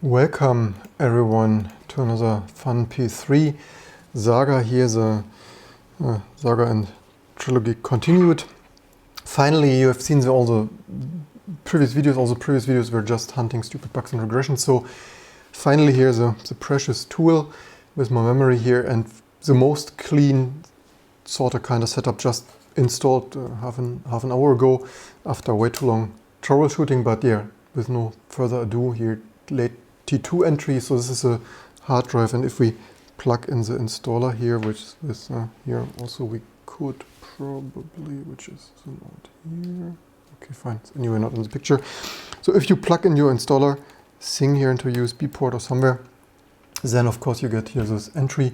Welcome everyone to another fun PS3 saga. Here the saga and trilogy continued. Finally, you have seen all the previous videos. All the previous videos were just hunting stupid bugs and regressions. So finally here the precious tool with my memory here and the most clean sort of kind of setup, just installed half an hour ago after way too long troubleshooting. But yeah, with no further ado, here late T2 entry. So this is a hard drive, and if we plug in the installer here, which is here also, we could probably, which is not here. Okay, fine. It's anyway not in the picture. So if you plug in your installer thing here into a USB port or somewhere, then of course you get here this entry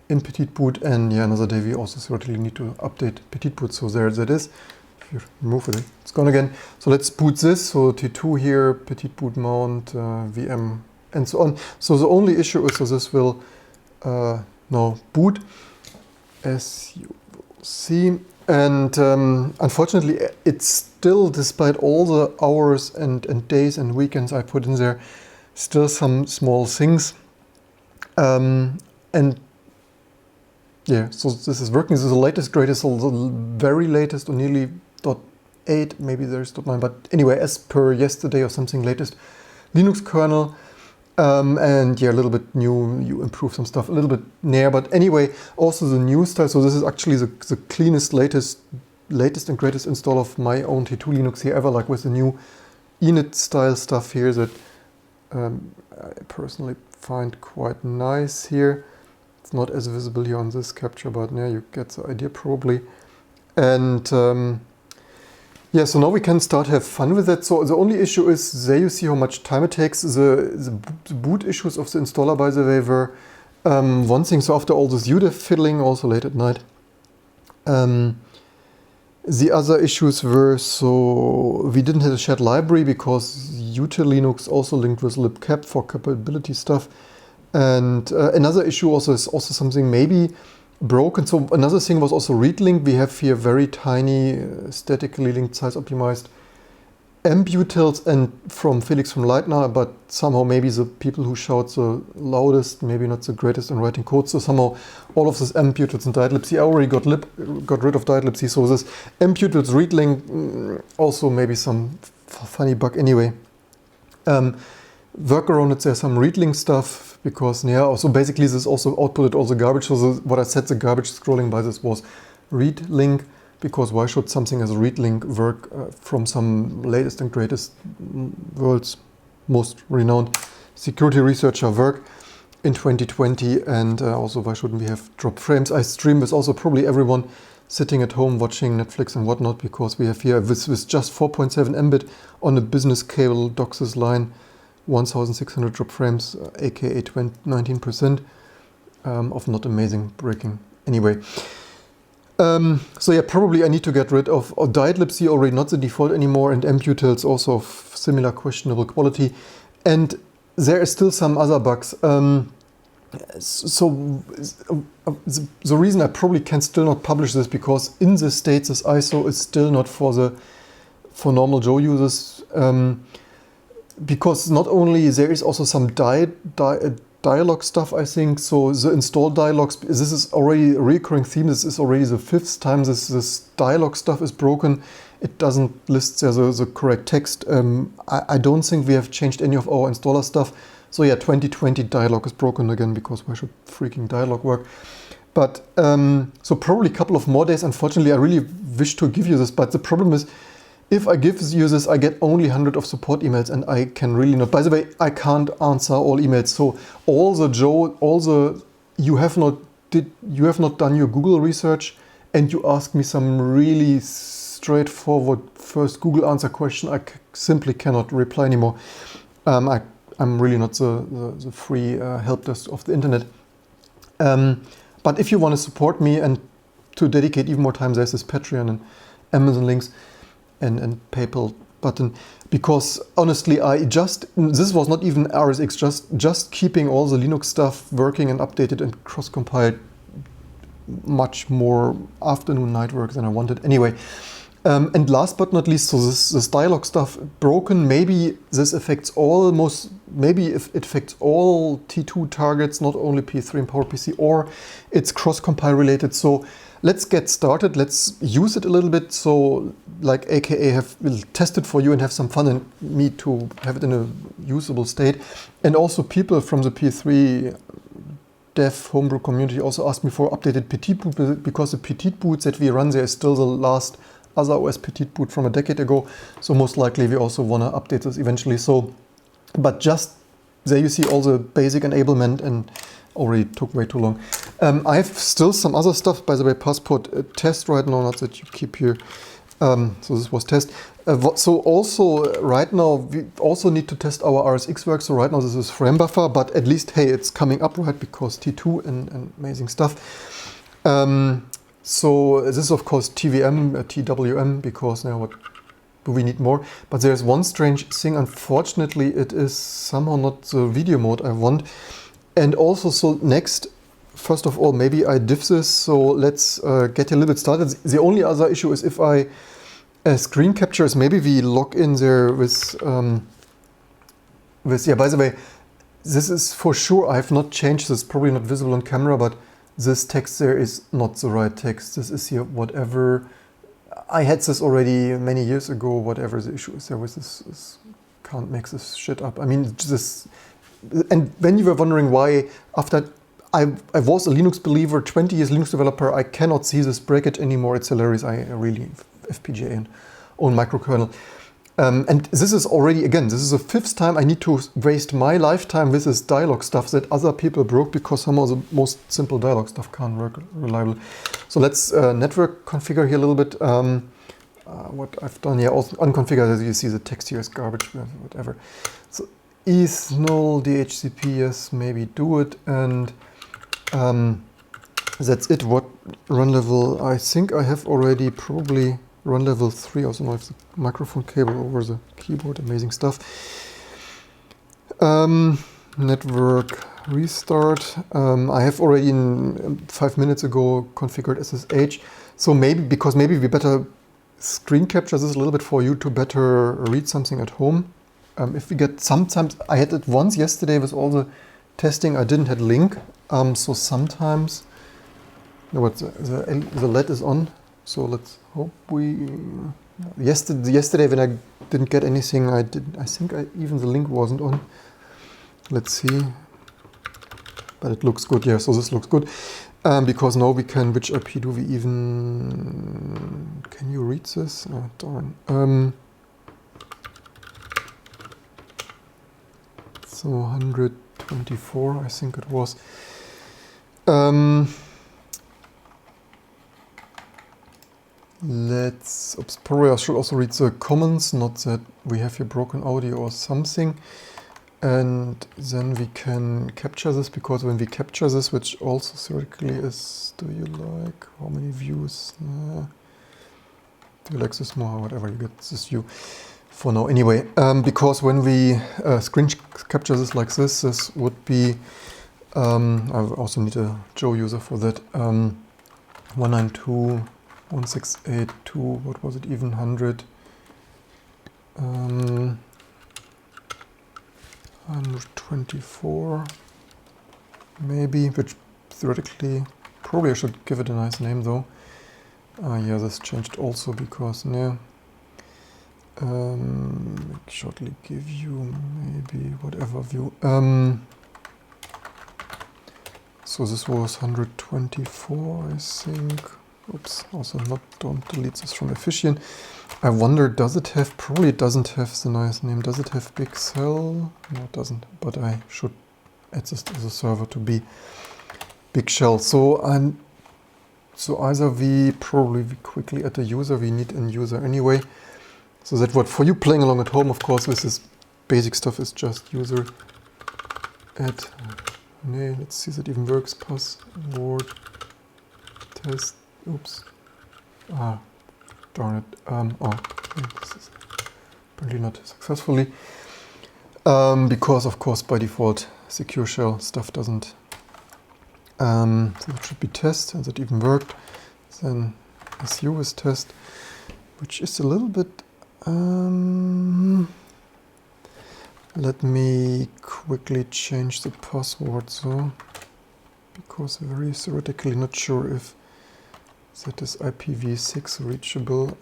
in Petit Boot, and yeah, another day we also certainly need to update Petit Boot. So there that is. If you remove it, it's gone again. So let's boot this. So T2 here, Petit Boot mount, VM, and so on. So the only issue is, so this will now boot, as you will see. And unfortunately, it's still, despite all the hours and days and weekends I put in there, still some small things. And yeah, so this is working. This is the latest, greatest, the very latest, or nearly .8, maybe there's .9, but anyway, as per yesterday or something, latest Linux kernel. And yeah, a little bit new, you improve some stuff, a little bit near, but anyway, also the new style. So this is actually the cleanest, latest and greatest install of my own T2 Linux here ever, like with the new init style stuff here that I personally find quite nice here. It's not as visible here on this capture, but yeah, you get the idea probably. And yeah, so now we can start to have fun with that. So the only issue is, there you see how much time it takes. The boot issues of the installer, by the way, were one thing. So after all this udev fiddling, also late at night, the other issues were, so we didn't have a shared library because util Linux also linked with libcap for compatibility stuff. And another issue also is also something maybe broken. So another thing was also read link. We have here very tiny, statically linked, size optimized amp utils, and from Felix from Leitner, but somehow maybe the people who shout the loudest, maybe not the greatest in writing code. So somehow all of this amp utils and diedlibc, I already got rid of diedlibc. So this amp utils read link, also maybe some funny bug anyway. Workaround it, there's some read link stuff, because yeah, also basically this also outputted all the garbage. So what I said, the garbage scrolling by this was read link, because why should something as a read link work from some latest and greatest, world's most renowned security researcher work in 2020? And also, why shouldn't we have drop frames? I stream with also probably everyone sitting at home watching Netflix and whatnot, because we have here with just 4.7 Mbit on a business cable DOCSIS line, 1600 drop frames, aka 19% of not amazing breaking. Anyway, so yeah, probably I need to get rid of diedlibc, already not the default anymore, and amp utils also of similar questionable quality. And there is still some other bugs. So the reason I probably can still not publish this, because in the States this ISO is still not for normal Joe users. Because not only there is also some dialog stuff, I think. So the install dialogs, this is already a recurring theme. This is already the 5th time this dialog stuff is broken. It doesn't list there the correct text. I don't think we have changed any of our installer stuff. So yeah, 2020 dialog is broken again, because why should freaking dialog work? But so probably a couple of more days. Unfortunately, I really wish to give you this, but the problem is, if I give you this, I get only 100 of support emails, and I can really not. By the way, I can't answer all emails. So you have not done your Google research, and you ask me some really straightforward first Google answer question, I simply cannot reply anymore. I'm really not the free help desk of the internet. But if you want to support me and to dedicate even more time, there's this Patreon and Amazon links and PayPal button, because honestly, this was not even RSX, just keeping all the Linux stuff working and updated and cross-compiled much more afternoon night work than I wanted anyway. And last but not least, so this dialog stuff broken. Maybe this affects almost maybe if it affects all T2 targets, not only P3 and PowerPC, or it's cross-compile related. So let's get started. Let's use it a little bit. So like AKA will test it for you and have some fun, and me to have it in a usable state. And also people from the P3 dev homebrew community also asked me for updated Petit boot, because the Petit boots that we run there is still the last other OS Petit boot from a decade ago. So most likely we also want to update this eventually. So, but just there you see all the basic enablement, and already took way too long. I have still some other stuff, by the way, Passport test right now, not that you keep here. So this was test. So also right now we also need to test our RSX work. So right now this is frame buffer, but at least, hey, it's coming up, right? Because T2 and amazing stuff. So this is of course TVM, TWM, because now what do we need more? But there's one strange thing. Unfortunately, it is somehow not the video mode I want. And also, so next, first of all, maybe I diff this. So let's get a little bit started. The only other issue is if I screen captures, maybe we log in there with, yeah, by the way, this is for sure, I have not changed this, probably not visible on camera, but this text there is not the right text. This is here, whatever. I had this already many years ago, whatever the issue is there with this can't make this shit up. I mean, this, and when you were wondering why, after I was a Linux believer, 20 years Linux developer, I cannot see this breakage anymore. It's hilarious. I really FPGA and own microkernel. And this is already, again, this is the 5th time I need to waste my lifetime with this dialog stuff that other people broke, because some of the most simple dialog stuff can't work reliable. So let's network configure here a little bit. What I've done here, also unconfigured, as you see the text here is garbage, whatever. So is null DHCP, yes, maybe do it, and that's it. What run level? I think I have already probably run level 3. Also, now I have the microphone cable over the keyboard. Amazing stuff. Network restart. I have already 5 minutes ago configured SSH. So maybe we better screen capture this a little bit for you to better read something at home. If we get, sometimes I had it once yesterday with all the testing, I didn't have link. So sometimes, no, what the LED is on. So let's hope we. Yesterday when I didn't get anything, I think even the link wasn't on. Let's see. But it looks good. Yeah. So this looks good, because now we can. Which IP do we even? Can you read this? Oh, darn. So 124, I think it was. Probably I should also read the comments, not that we have here broken audio or something. And then we can capture this, because when we capture this, which also theoretically is, do you like, how many views? Do you like this more? Whatever, you get this view for now. Anyway, because when we screen capture this like this would be, I also need a Joe user for that, 192.168.2, what was it even, 100, 124 maybe, which theoretically, probably I should give it a nice name though. Yeah, this changed also because, yeah, shortly give you maybe whatever view. So this was 124, I think. Oops, also don't delete this from Efficient. I wonder, does it have, probably it doesn't have the nice name. Does it have big cell? No, it doesn't, but I should add this as a server to be big shell. So either we quickly add a user, we need a user anyway. So that what for you playing along at home, of course, with this basic stuff is just user add. Let's see if it even works. Password test. Oops. Darn it. This is apparently not successfully. Because of course by default secure shell stuff doesn't. So it should be test, and that even worked. Then su is test, which is a little bit. Let me quickly change the password, so, because I'm very theoretically not sure if that is IPv6 reachable.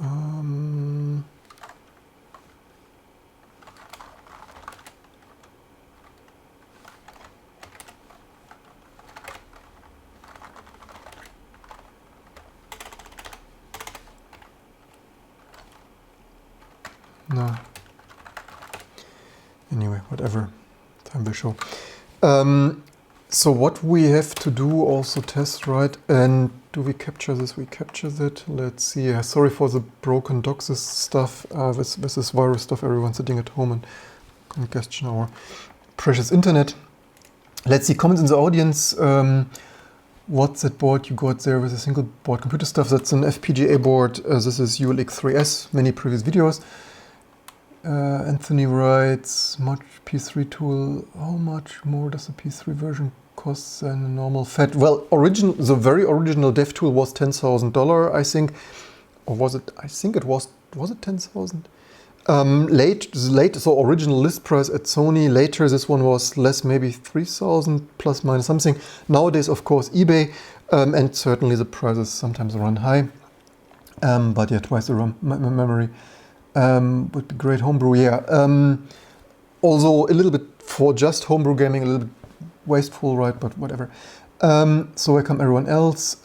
No. Anyway, whatever. Time will show. So what we have to do also test, right? And do we capture this? We capture that. Let's see. Sorry for the broken doxes stuff. With this virus stuff, everyone sitting at home and congestion our precious internet. Let's see comments in the audience. What's that board you got there with a single board computer stuff? That's an FPGA board. This is ULX3S, many previous videos. Anthony writes, much P3 tool, how much more does the P3 version cost than a normal FAT? Well, the very original dev tool was $10,000, I think. Or was it, I think it was it 10,000? Late, so original list price at Sony. Later, this one was less, maybe 3,000 plus minus something. Nowadays, of course, eBay, and certainly the prices sometimes run high. But yeah, twice the RAM memory. Would be great homebrew, yeah. Also a little bit for just homebrew gaming, a little bit wasteful, right? But whatever. So welcome everyone else.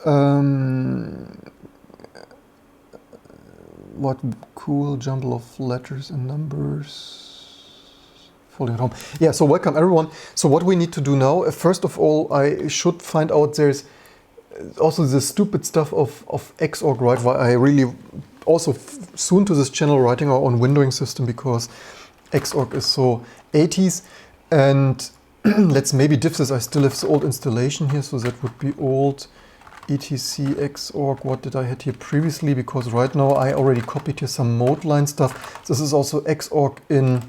What cool jumble of letters and numbers. Folding at home. Yeah, so welcome everyone. So what we need to do now, first of all, I should find out there's also the stupid stuff of Xorg, right? Why I really also soon to this channel writing our own windowing system because Xorg is so 80s. And let's maybe diff this. I still have the old installation here, so that would be old etc Xorg. What did I had here previously? Because right now I already copied here some mode line stuff. This is also Xorg in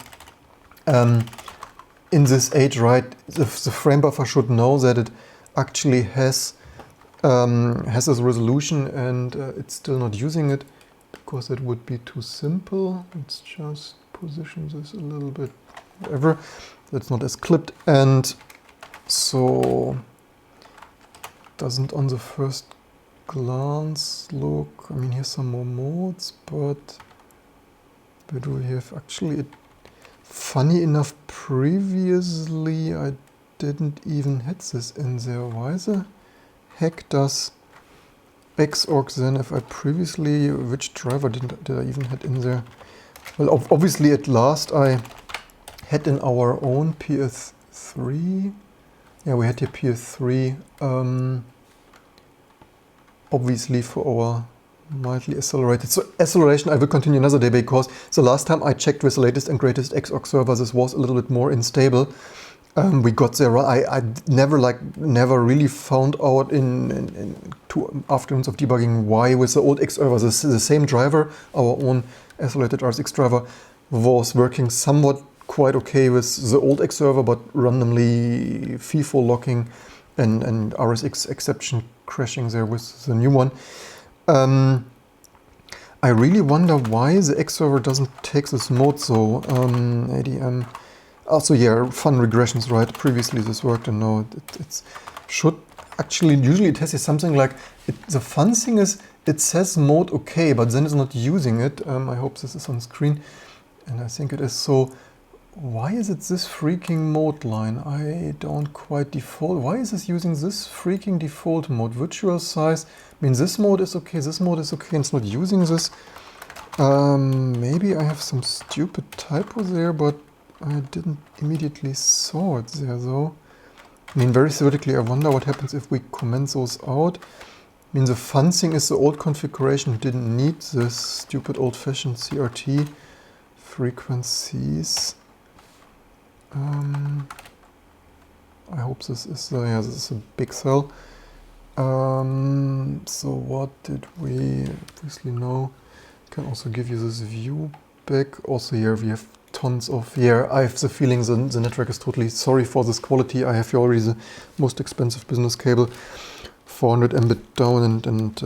this age, right? The frame buffer should know that it actually has this resolution, and it's still not using it. Because it would be too simple. Let's just position this a little bit, whatever. That's not as clipped, and so doesn't on the first glance look. I mean, here's some more modes, but where do we have actually? Funny enough, previously I didn't even have this in there. Why the heck does Xorg then, if I previously, which driver did I even had in there? Well, obviously at last I had in our own PS3. Yeah, we had here PS3, obviously for our mildly accelerated. So acceleration I will continue another day because the last time I checked with the latest and greatest Xorg server, this was a little bit more unstable. We got there. I never really found out in 2 afternoons of debugging why with the old X server the same driver, our own isolated RSX driver, was working somewhat quite okay with the old X server, but randomly FIFO locking and RSX exception crashing there with the new one. I really wonder why the X server doesn't take this mode. So ADM. Also, yeah, fun regressions, right? Previously this worked, and now it should actually, usually it has something like, the fun thing is it says mode okay, but then it's not using it. I hope this is on screen, and I think it is. So why is it this freaking mode line? I don't quite default. Why is this using this freaking default mode? Virtual size, I mean, this mode is okay, this mode is okay, and it's not using this. Maybe I have some stupid typo there, but I didn't immediately saw it there though. I mean, very theoretically, I wonder what happens if we comment those out. I mean, the fun thing is the old configuration didn't need this stupid old-fashioned CRT frequencies. I hope this is, yeah, this is a big cell. So what did we obviously know? Can also give you this view back. Also here we have tons of, yeah, I have the feeling the network is totally, sorry for this quality. I have here already the most expensive business cable, 400 Mbit down and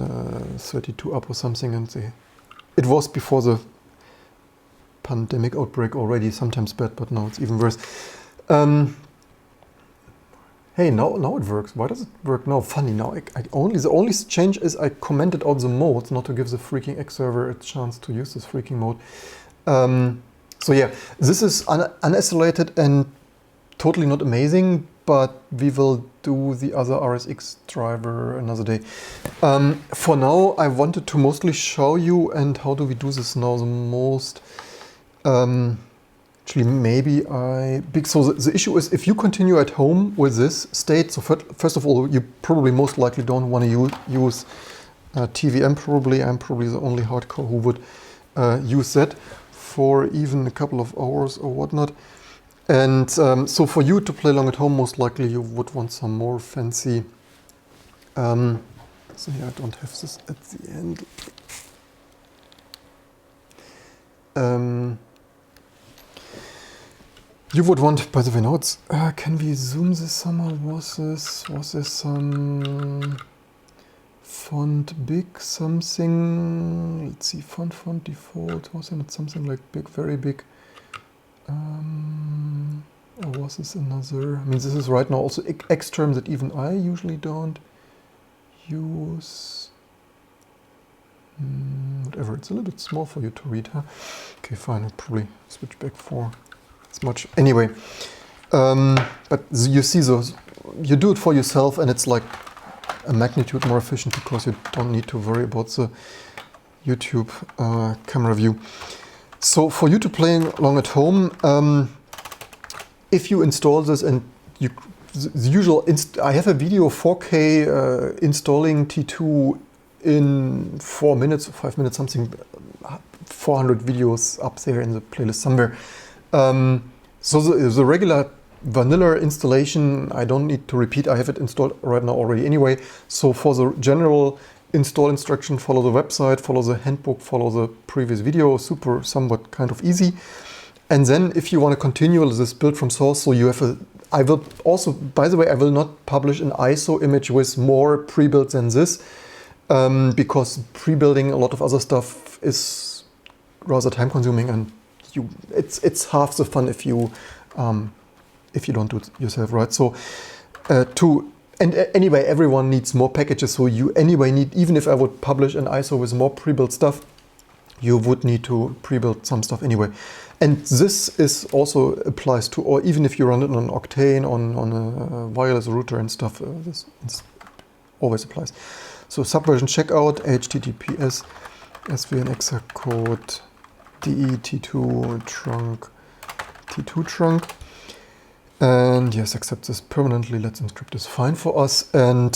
32 up or something, and it was before the pandemic outbreak already, sometimes bad, but now it's even worse. Hey, now it works. Why does it work now? Funny, now the only change is I commented out the modes, not to give the freaking X server a chance to use this freaking mode. So yeah, this is unisolated and totally not amazing, but we will do the other RSX driver another day. For now, I wanted to mostly show you, and how do we do this now the most? Actually, maybe so the issue is if you continue at home with this state, so first of all, you probably most likely don't want to use TVM probably. I'm probably the only hardcore who would use that for even a couple of hours or whatnot. And so for you to play along at home, most likely you would want some more fancy. So here I don't have this at the end. You would want, by the way, now it's, can we zoom this somehow? Was there some font big something? Let's see, font default, was it something like big, very big? Or was this another? I mean, this is right now also X term that even I usually don't use. Whatever, it's a little bit small for you to read, huh? Okay, fine, I'll probably switch back for as much. Anyway, but you see those, you do it for yourself and it's like a magnitude more efficient because you don't need to worry about the YouTube camera view. So for you to play along at home, if you install this and the usual, I have a video 4K installing T2 in 4 minutes or 5 minutes, something, 400 videos up there in the playlist somewhere. So the regular vanilla installation, I don't need to repeat, I have it installed right now already anyway. So for the general install instruction, follow the website, follow the handbook, follow the previous video, somewhat kind of easy. And then if you want to continue this build from source, so you have I will also, by the way, I will not publish an ISO image with more pre-built than this, because pre-building a lot of other stuff is rather time consuming and it's half the fun if you don't do it yourself, right? So anyway, everyone needs more packages, so you anyway need, even if I would publish an ISO with more pre-built stuff, you would need to pre-build some stuff anyway. And this is also applies to, or even if you run it on Octane, on a wireless router and stuff, this always applies. So subversion checkout, https svn code de t2 trunk t2 trunk. And yes, accept this permanently. Let's encrypt this. Fine for us. And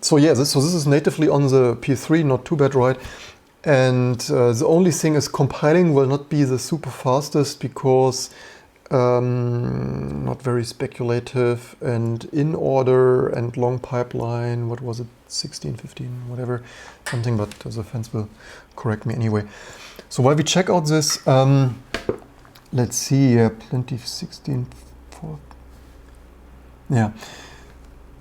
so yeah, this is natively on the PS3, not too bad, right? And the only thing is compiling will not be the super fastest because not very speculative and in order and long pipeline. What was it? 16, 15, whatever, something. But the fans will correct me anyway. So while we check out this, let's see, plenty 16. Yeah,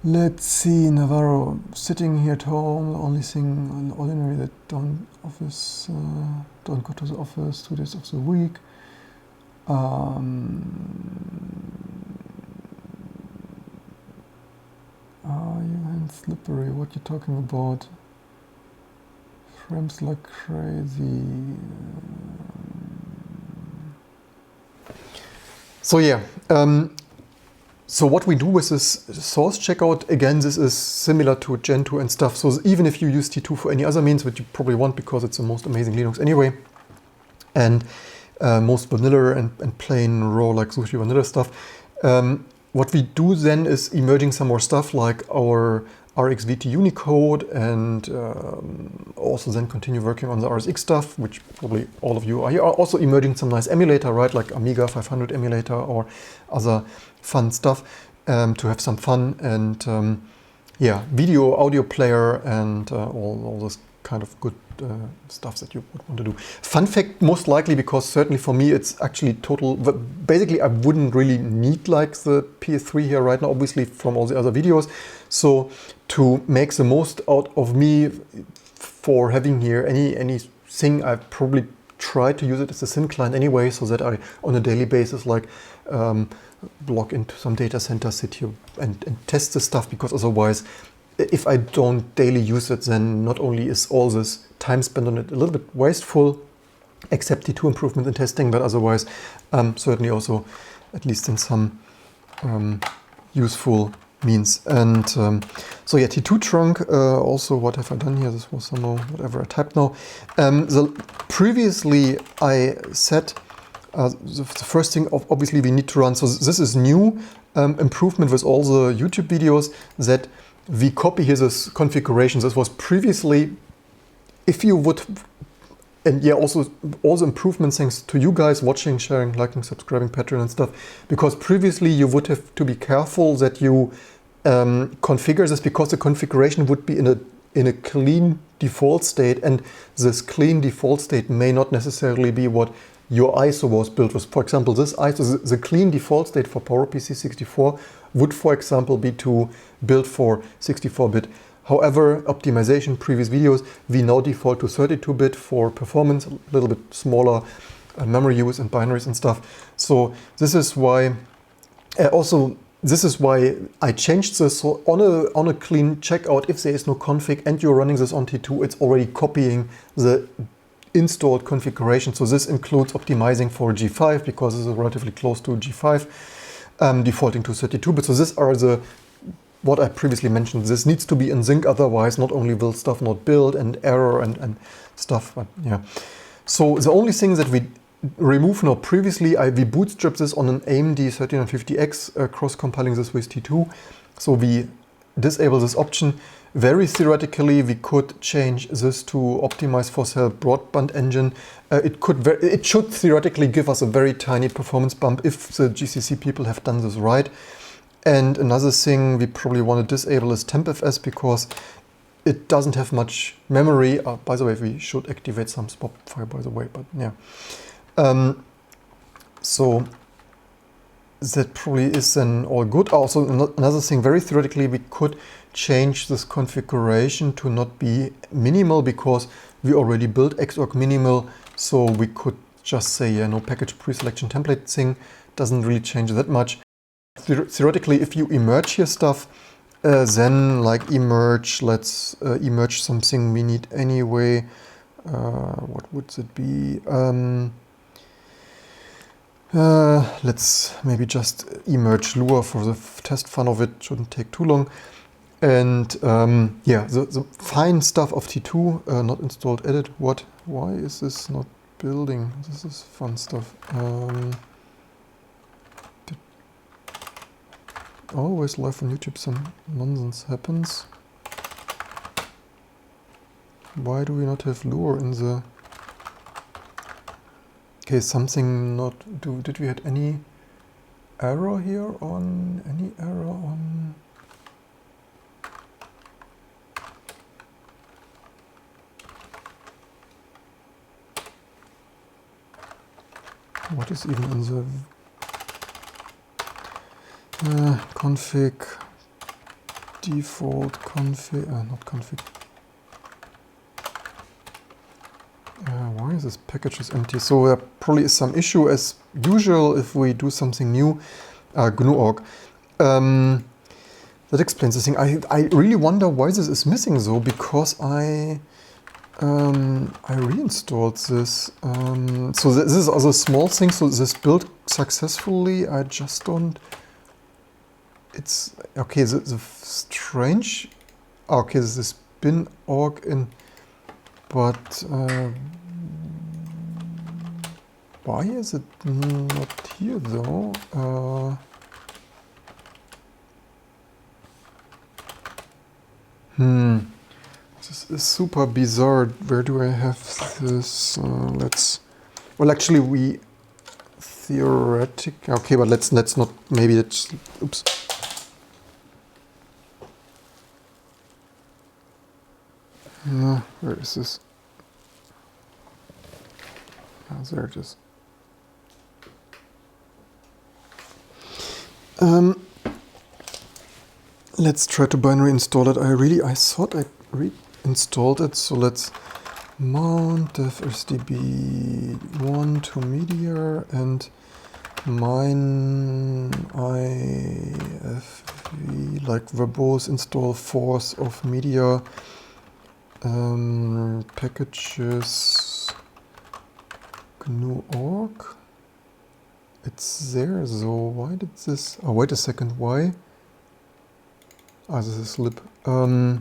let's see, Navarro, sitting here at home, only thing ordinary that don't go to the office 2 days of the week. You and slippery, what you talking about? Frames like crazy. So yeah, so what we do with this source checkout, again, this is similar to Gentoo and stuff. So even if you use T2 for any other means, which you probably won't because it's the most amazing Linux anyway, and most vanilla and plain raw like sushi vanilla stuff, what we do then is emerging some more stuff like our RxVT Unicode and also then continue working on the RSX stuff, which probably all of you are. You are also emerging some nice emulator, right? Like Amiga 500 emulator or other fun stuff to have some fun. And yeah, video, audio player and all this kind of good stuff that you would want to do. Fun fact, most likely, because certainly for me it's actually total, basically I wouldn't really need like the PS3 here right now, obviously from all the other videos. So to make the most out of me for having here anything, I probably try to use it as a SYN client anyway, so that I, on a daily basis, like log into some data center, sit here and test this stuff, because otherwise, if I don't daily use it, then not only is all this time spent on it a little bit wasteful, except T2 improvement and testing, but otherwise certainly also, at least in some useful means. And so yeah, T2 trunk, also what have I done here? This was some whatever I typed now. Previously I said the first thing, obviously we need to run, so this is new improvement with all the YouTube videos, that we copy here this configuration. This was previously, if you would, and yeah, also all the improvements thanks to you guys watching, sharing, liking, subscribing, Patreon and stuff, because previously you would have to be careful that you configure this, because the configuration would be in a clean default state, and this clean default state may not necessarily be what your ISO was built with. For example, this ISO, the clean default state for PowerPC 64 would, for example, be to build for 64-bit. However, optimization, previous videos, we now default to 32-bit for performance, a little bit smaller memory use and binaries and stuff. So this is why, this is why I changed this. So on a clean checkout, if there is no config and you're running this on T2, it's already copying the installed configuration. So this includes optimizing for G5, because this is relatively close to G5, defaulting to 32-bit. So these are the, what I previously mentioned. This needs to be in sync, otherwise not only will stuff not build and error and stuff, but yeah. So the only thing that we remove now, previously we bootstrap this on an AMD 3950X, cross-compiling this with T2. So we disable this option. Very theoretically, we could change this to optimize for cell broadband engine. It should theoretically give us a very tiny performance bump if the GCC people have done this right. And another thing we probably want to disable is tempfs, because it doesn't have much memory. By the way, we should activate some swap file, by the way, but yeah. So that probably is then all good. Also, another thing, very theoretically, we could change this configuration to not be minimal, because we already built Xorg minimal. So we could just say, yeah, no package pre-selection template thing, doesn't really change that much. Theoretically, if you emerge here stuff, then like emerge, let's emerge something we need anyway. What would it be? Let's maybe just emerge Lua for the test fun of it, shouldn't take too long. And yeah, the fine stuff of T2, not installed, edit, what? Why is this not building? This is fun stuff. Always live on YouTube some nonsense happens. Why do we not have Lua in the... Okay, something not... Did we have any error here on... Any error on... What is even in the... config... Default config... not config... why is this package is empty? So there probably is some issue as usual if we do something new. GNU.org. That explains this thing. I really wonder why this is missing though, because I reinstalled this. So this is also a small thing. So this built successfully. I just don't. It's okay. The strange. Okay, this is bin.org in. But why is it not here though? This is super bizarre. Where do I have this? Well, actually, we theoretic. Okay, but let's not. Maybe it's. Oops. Where is this? There it is. Let's try to binary install it. I thought I reinstalled it, so let's mount dev sdb 1 to media and mine ifv like verbose install force of media packages GNU.org. It's there, so why did this... Oh, wait a second, why? Ah, this is lib. Why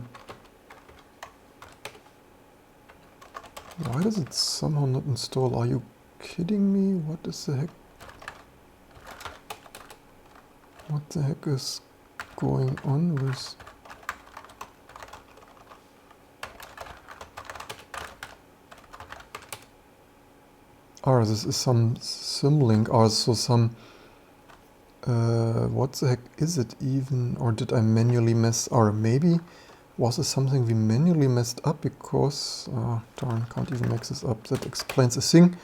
does it somehow not install? Are you kidding me? What is the heck? What the heck is going on with... Ah, this is some symlink, also some... what the heck is it even? Or did I manually mess... Or maybe was it something we manually messed up because... darn, can't even make this up. That explains a thing.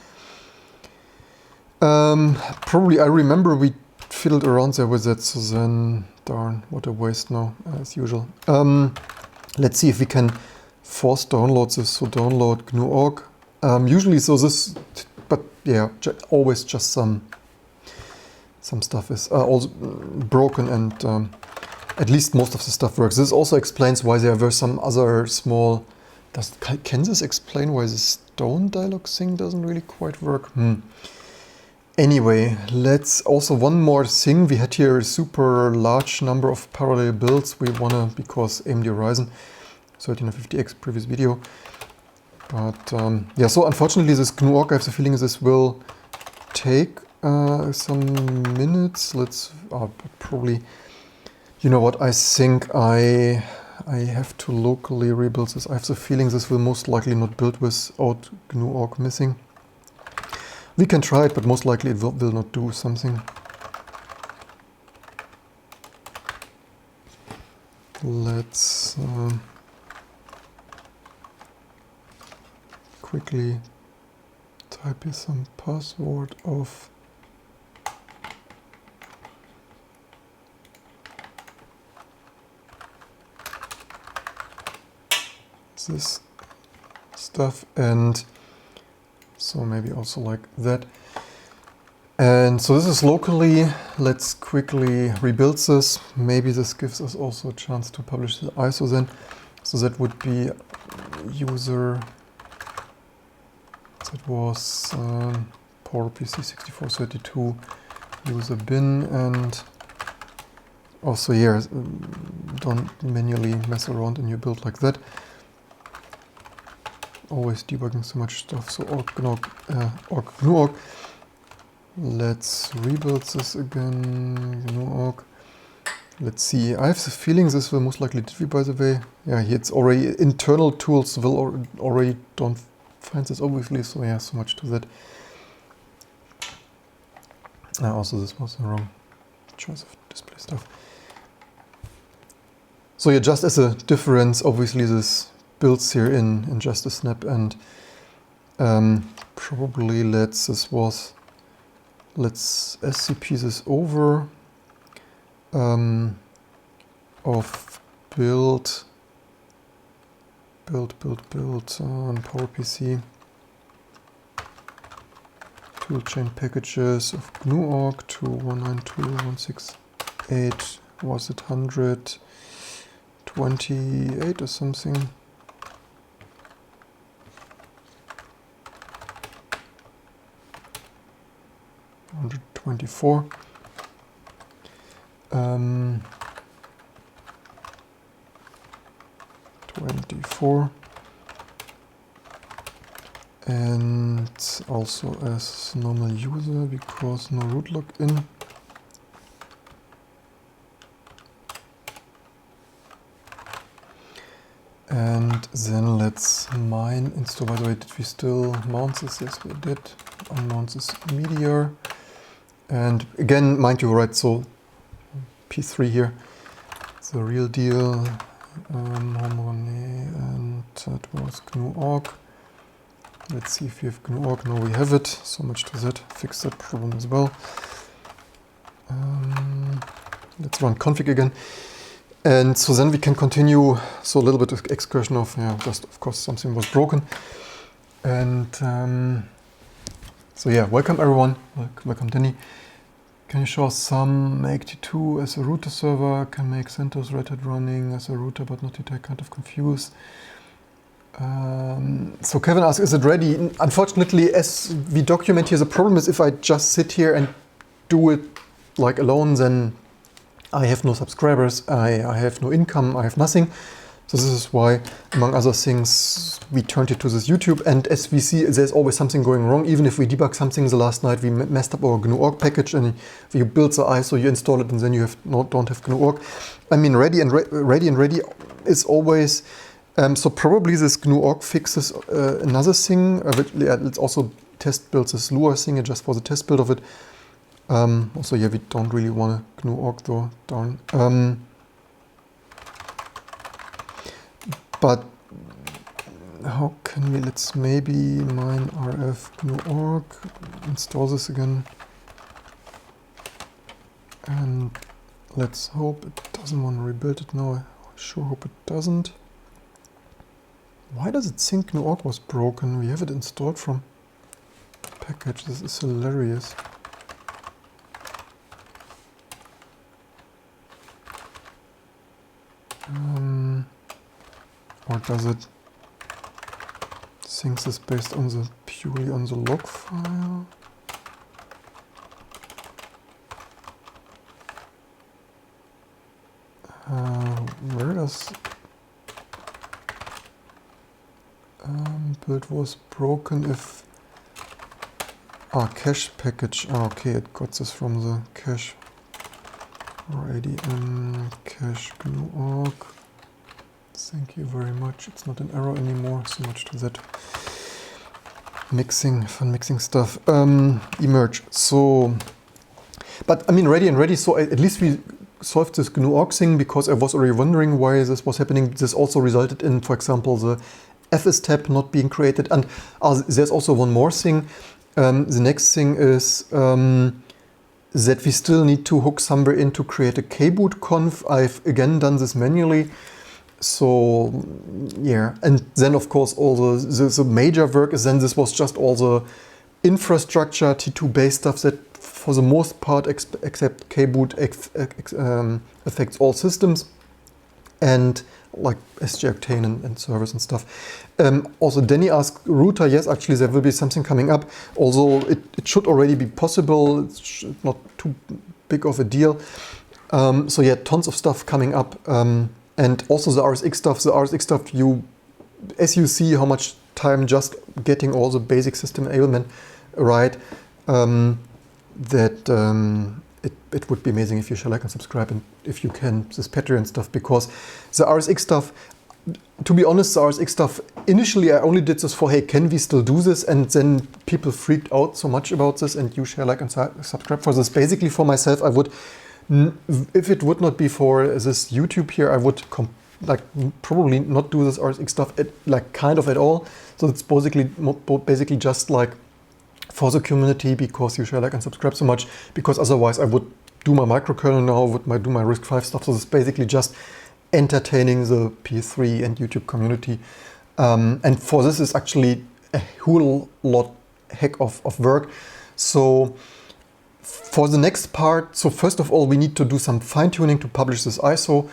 Probably I remember we fiddled around there with that, so then... Darn, what a waste now, as usual. Let's see if we can force download this. So download GNU.org. Usually, so this... But yeah, always just some stuff is also broken, and at least most of the stuff works. This also explains why there were some other small... Can this explain why the stone dialog thing doesn't really quite work? Anyway, let's also one more thing. We had here a super large number of parallel builds. We wanna, because AMD Ryzen 3950X previous video. But yeah, so unfortunately this GNU.org, I have the feeling this will take some minutes. Let's probably, you know what, I think I have to locally rebuild this. I have the feeling this will most likely not build without GNU.org missing. We can try it, but most likely it will not do something. Let's quickly type here some password of this stuff, and so maybe also like that. And so this is locally. Let's quickly rebuild this. Maybe this gives us also a chance to publish the ISO then. So that would be user... That was PowerPC 6432 user bin, and also here, don't manually mess around in your build like that. Always debugging so much stuff. So GNU.org. Let's rebuild this again. GNU.org. Let's see. I have the feeling this will most likely did we, by the way. Yeah, here it's already internal tools will already don't find this obviously. So yeah, so much to that. Also, this was the wrong choice of display stuff. So yeah, just as a difference, obviously this builds here in just a snap, and probably let's SCP this over of build on PowerPC toolchain packages of GNU.org to 192.168, was it 128 or something? $124. 24, and also as normal user because no root login. And then let's mine install. By the way, did we still mount this? Yes, we did. Unmount this media. And again, mind you, right, so P3 here, it's the real deal. Harmony, and that was GNU.org. Let's see if we have GNU.org. No, we have it. So much to that. Fix that problem as well. Let's run config again. And so then we can continue. So a little bit of excursion of, yeah, just of course something was broken. And so yeah, welcome everyone. Welcome Danny. Can you show us some make t2 as a router server? Can make CentOS Red Hat running as a router, but not t2, kind of confused. So Kevin asks, is it ready? Unfortunately, as we document here, the problem is if I just sit here and do it like alone, then I have no subscribers, I have no income, I have nothing. So this is why, among other things, we turned it to this YouTube. And as we see, there's always something going wrong. Even if we debug something, the last night we messed up our GNU-org package, and if you build the ISO, you install it, and then you don't have GNU-org. I mean, ready is always. So probably this GNU-org fixes another thing. Let's also test build this Lua thing just for the test build of it. Also, yeah, we don't really want a GNU-org though, darn. But how can we, let's maybe mine rf GNU-org, install this again. And let's hope it doesn't want to rebuild it now. I sure hope it doesn't. Why does it think GNU-org was broken? We have it installed from package. This is hilarious. Or does it think this based on the purely on the log file? Where does build was broken if cache package? Okay, it got this from the cache or adm cache GNU-org. Thank you very much. It's not an error anymore. So much to that. Fun mixing stuff. Emerge. So, but I mean, ready. So at least we solved this GNU-org thing, because I was already wondering why this was happening. This also resulted in, for example, the FS tab not being created. And there's also one more thing. The next thing is that we still need to hook somewhere in to create a kboot conf. I've again done this manually. So yeah, and then of course all the major work is then this was just all the infrastructure T2 based stuff that for the most part except kboot affects all systems, and like SG Octane and servers and stuff. Also Danny asked router. Yes, actually there will be something coming up, although it should already be possible. It's not too big of a deal. So yeah, tons of stuff coming up. And also the RSX stuff, as you see how much time just getting all the basic system enablement right, it would be amazing if you share, like, and subscribe, and if you can, this Patreon stuff, because the RSX stuff, to be honest, the RSX stuff, initially I only did this for, hey, can we still do this? And then people freaked out so much about this, and you share, like, and subscribe for this. Basically for myself, I would, if it would not be for this YouTube here, I would probably not do this RSX stuff kind of at all. So it's basically just like for the community, because you share, like, and subscribe so much, because otherwise I would do my microkernel now, do my RISC-V stuff. So it's basically just entertaining the PS3 and YouTube community. And for this is actually a whole heck of work. So for the next part, so first of all, we need to do some fine-tuning to publish this ISO.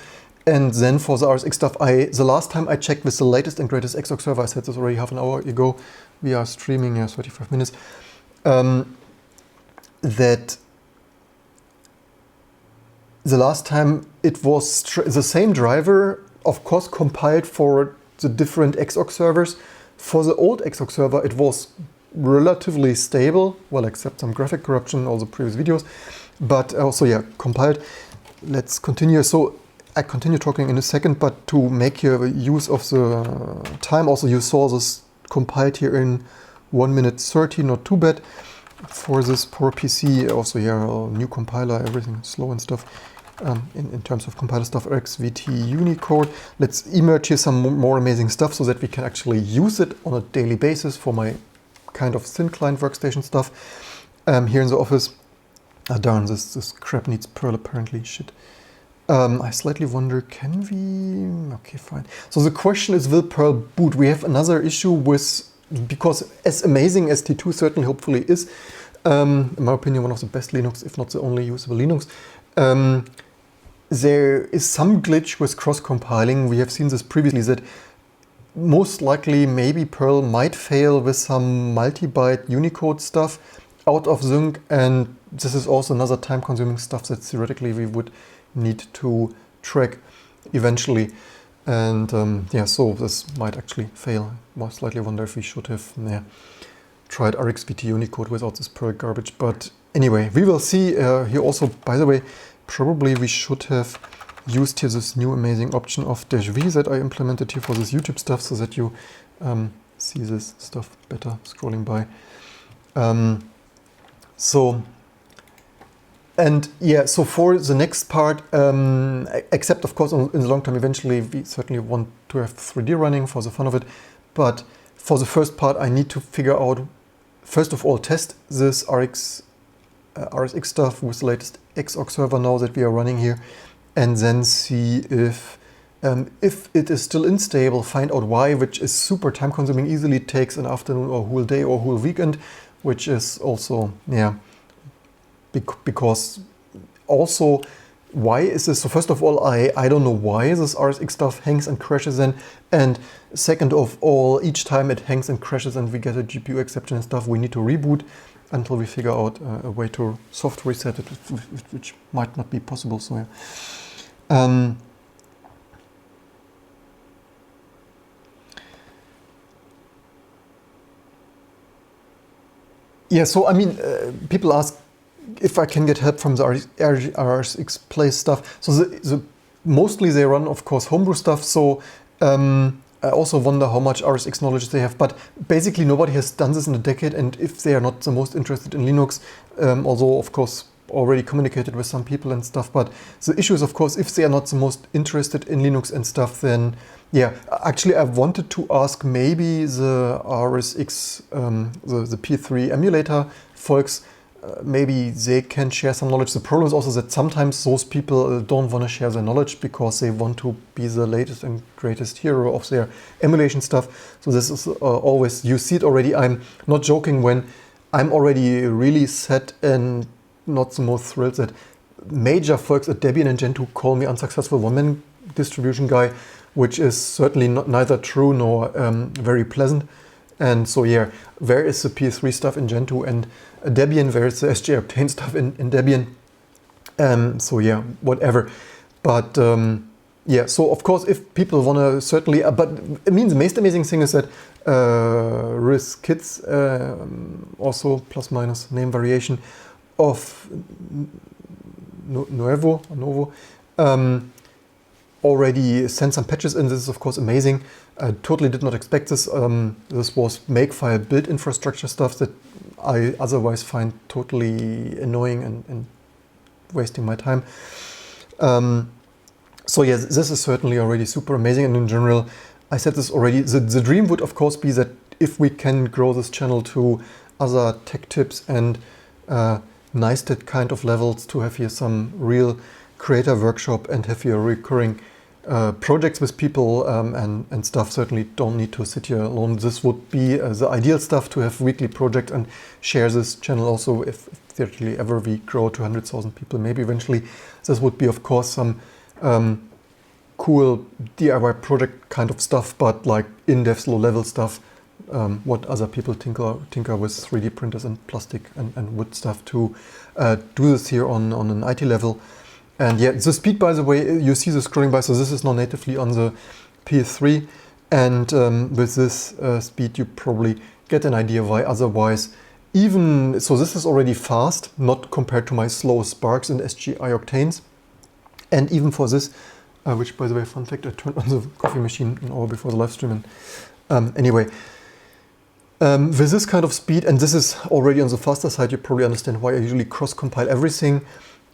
And then for the RSX stuff, the last time I checked with the latest and greatest Xorg server, I said this already half an hour ago, we are streaming 35 minutes, that the last time it was the same driver, of course, compiled for the different Xorg servers. For the old Xorg server, it was relatively stable, well, except some graphic corruption, all the previous videos, but also, yeah, compiled. Let's continue. So I continue talking in a second, but to make use of the time, also you saw this compiled here in 1 minute 30, not too bad for this poor PC. Also, yeah, new compiler, everything slow and stuff. In terms of compiler stuff, XVT Unicode. Let's emerge here some more amazing stuff so that we can actually use it on a daily basis for my kind of thin client workstation stuff here in the office. Darn, this crap needs Perl apparently. Shit. I slightly wonder, can we? Okay, fine. So the question is, will Perl boot? We have another issue with because as amazing as T2 certainly hopefully is, in my opinion, one of the best Linux, if not the only usable Linux, there is some glitch with cross-compiling. We have seen this previously, that most likely maybe Perl might fail with some multi-byte Unicode stuff out of sync, and this is also another time-consuming stuff that theoretically we would need to track eventually. And yeah, so this might actually fail. Most slightly wonder if we should have tried RxVT Unicode without this Perl garbage. But anyway, we will see. Here also, by the way, probably we should have used here this new amazing option of -v that I implemented here for this YouTube stuff, so that you see this stuff better scrolling by. And yeah, so for the next part, except of course in the long term, eventually we certainly want to have 3D running for the fun of it. But for the first part, I need to figure out, first of all, test this RSX stuff with the latest Xorg server now that we are running here, and then see if it is still unstable, find out why, which is super time consuming, easily takes an afternoon or whole day or whole weekend, which is also, yeah, because also, why is this? So first of all, I don't know why this RSX stuff hangs and crashes then, and second of all, each time it hangs and crashes and we get a GPU exception and stuff, we need to reboot until we figure out a way to soft reset it, which might not be possible. So yeah. Yeah, so I mean, people ask if I can get help from the RSX Play stuff. So mostly they run, of course, homebrew stuff. So I also wonder how much RSX knowledge they have. But basically, nobody has done this in a decade. And if they are not the most interested in Linux, although, of course, already communicated with some people and stuff. But the issue is, of course, if they are not the most interested in Linux and stuff, then yeah, actually, I wanted to ask maybe the RSX, the P3 emulator folks, maybe they can share some knowledge. The problem is also that sometimes those people don't want to share their knowledge because they want to be the latest and greatest hero of their emulation stuff. So this is always, you see it already. I'm not joking when I'm already really sad and not the most thrilled that major folks at Debian and Gentoo call me unsuccessful one-man distribution guy, which is certainly neither true nor very pleasant. And so yeah, where is the PS3 stuff in Gentoo, and Debian, where is the SJ Obtain stuff in Debian? So yeah, whatever. But yeah, so of course, if people want to certainly, but I mean, the most amazing thing is that Riz Kids, also plus minus name variation of Novo, already sent some patches in. This is of course amazing. I totally did not expect this. This was Makefile build infrastructure stuff that I otherwise find totally annoying and wasting my time. So yeah, this is certainly already super amazing. And in general, I said this already, the dream would of course be that if we can grow this channel to other tech tips and nice kind of levels, to have here some real creator workshop and have here recurring projects with people and stuff. Certainly don't need to sit here alone. This would be the ideal stuff, to have weekly project and share this channel also if theoretically ever we grow to 100,000 people, maybe eventually. This would be of course some cool DIY project kind of stuff, but like in-depth low level stuff, what other people tinker with 3D printers and plastic and wood stuff to do this here on an IT level. And yeah, the speed, by the way, you see the scrolling by, so this is not natively on the PS3. And with this speed, you probably get an idea why otherwise. Even, so this is already fast, not compared to my slow Sparks and SGI Octanes. And even for this, which by the way, fun fact, I turned on the coffee machine an hour before the live stream. And anyway, with this kind of speed, and this is already on the faster side, you probably understand why I usually cross-compile everything.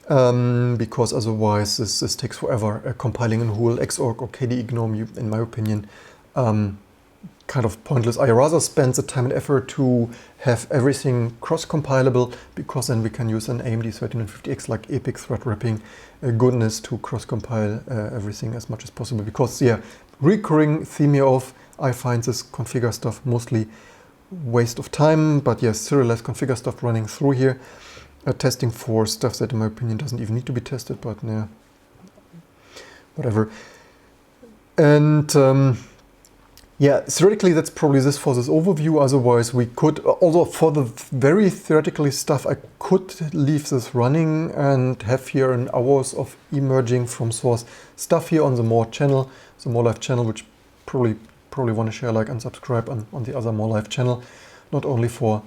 Because otherwise this takes forever. Compiling in whole Xorg or KDE GNOME, in my opinion, kind of pointless. I rather spend the time and effort to have everything cross-compilable, because then we can use an AMD 1350X like epic thread wrapping goodness to cross-compile everything as much as possible. Because yeah, recurring theme here of, I find this configure stuff mostly waste of time, but yes, serialized configure stuff running through here. Testing for stuff that in my opinion doesn't even need to be tested, but yeah, whatever. And yeah, theoretically that's probably this for this overview. Otherwise we could, although for the very theoretically stuff, I could leave this running and have here an hours of emerging from source stuff here on the more channel, the more live channel, which probably want to share, like, and subscribe on the other more live channel, not only for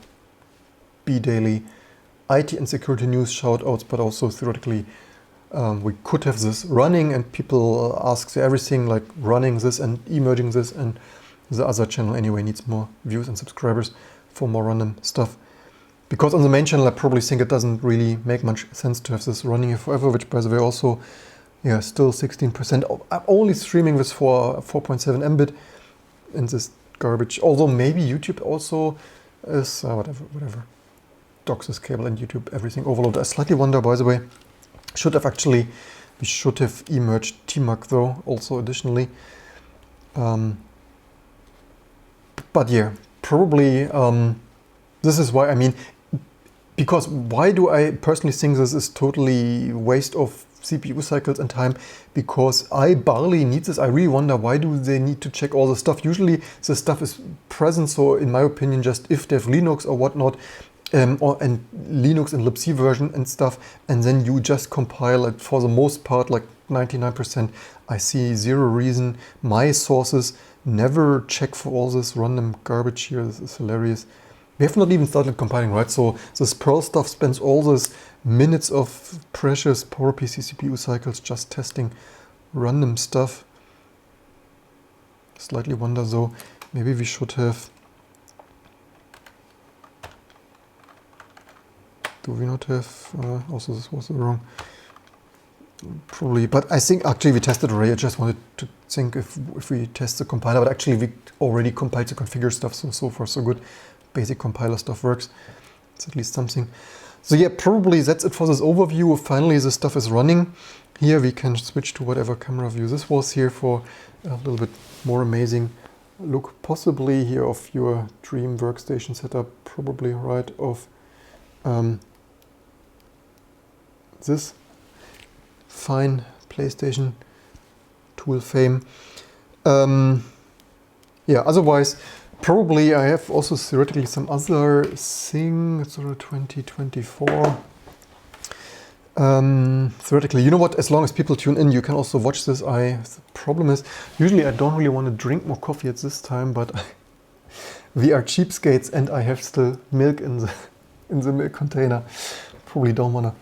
B-Daily IT and security news shout outs, but also theoretically we could have this running and people ask everything, like running this and emerging this, and the other channel anyway needs more views and subscribers for more random stuff. Because on the main channel I probably think it doesn't really make much sense to have this running here forever, which by the way also, yeah, still 16%. I'm only streaming this for 4.7 Mbit in this garbage, although maybe YouTube also is, whatever. DOCSIS cable and YouTube, everything overloaded. I slightly wonder, by the way, we should have emerged TMUC though, also additionally. But yeah, probably this is why, I mean, because why do I personally think this is totally waste of CPU cycles and time? Because I barely need this. I really wonder, why do they need to check all the stuff? Usually the stuff is present, so in my opinion, just ifdev Linux or whatnot, and Linux and libc version and stuff, and then you just compile it. For the most part, like 99%, I see zero reason. My sources never check for all this random garbage here. This is hilarious. We have not even started compiling, right? So this Perl stuff spends all this minutes of precious PowerPC CPU cycles just testing random stuff. Slightly wonder though, maybe we should have, do we not have, also this was wrong, probably, but I think actually we tested already. I just wanted to think if we test the compiler, but actually we already compiled the configure stuff, so far so good. Basic compiler stuff works. It's at least something. So yeah, probably that's it for this overview. Finally, this stuff is running. Here we can switch to whatever camera view this was here for a little bit more amazing look, possibly here of your dream workstation setup, probably right of this fine PlayStation tool fame. Yeah, otherwise, probably I have also theoretically some other thing, sort of 2024. Theoretically, you know what, as long as people tune in, you can also watch this. The problem is, usually I don't really want to drink more coffee at this time, but we are cheapskates and I have still milk in the milk container. Probably don't want to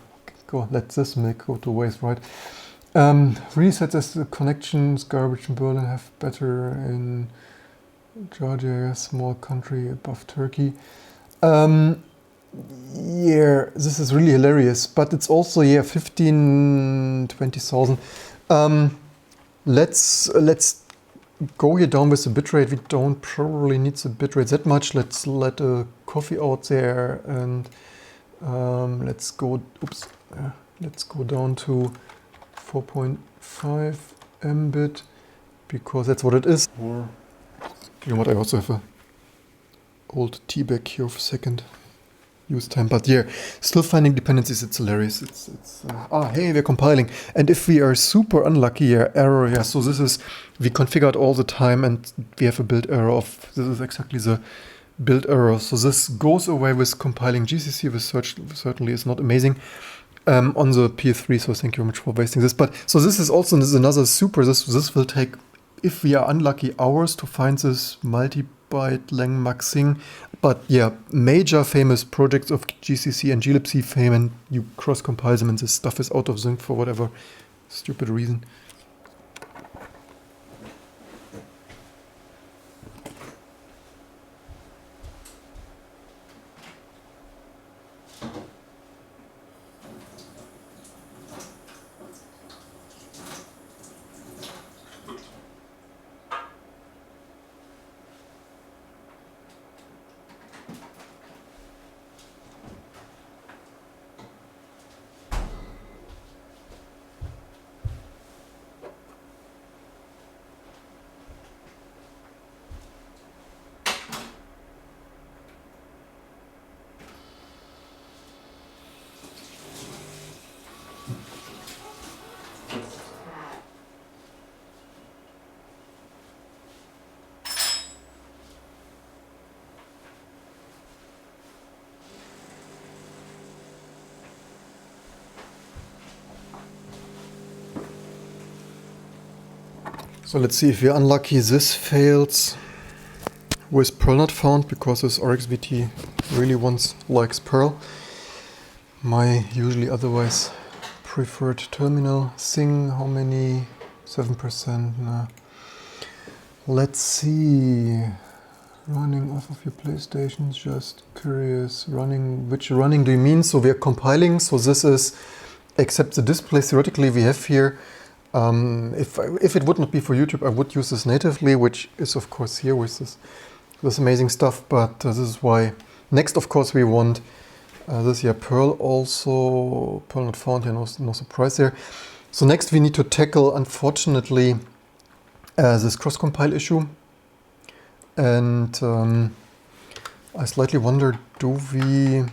let this milk go to waste, right? Resets as the connections, garbage in Berlin have better in Georgia, small country above Turkey. Yeah, this is really hilarious, but it's also, yeah, 20,000. Let's go here down with the bitrate. We don't probably need the bitrate that much. Let's let a coffee out there and let's go down to 4.5 Mbit because that's what it is. Or, you know what, I also have a old tea bag here for a second use time, but yeah, still finding dependencies. It's hilarious. Hey, we're compiling, and if we are super unlucky, yeah, error, yeah, so this is, we configured all the time and we have a build error of, this is exactly the build error. So this goes away with compiling GCC, which certainly is not amazing on the PS3, so thank you very much for wasting this. But so this is another super, this will take, if we are unlucky, hours to find this multi-byte lang maxing. But yeah, major famous projects of GCC and glibc fame, and you cross-compile them and this stuff is out of sync for whatever stupid reason. So let's see if we're unlucky. This fails with Perl not found because this RxVT really likes Perl. My usually otherwise preferred terminal. Sing, how many? 7%. Nah. Let's see. Running off of your PlayStation, just curious. Which running do you mean? So we are compiling, so this is, except the display theoretically we have here. If it would not be for YouTube, I would use this natively, which is of course here with this amazing stuff, but this is why. Next, of course, we want this here, Perl also, Perl not found here, no surprise there. So next we need to tackle, unfortunately, this cross-compile issue. And I slightly wonder, do we...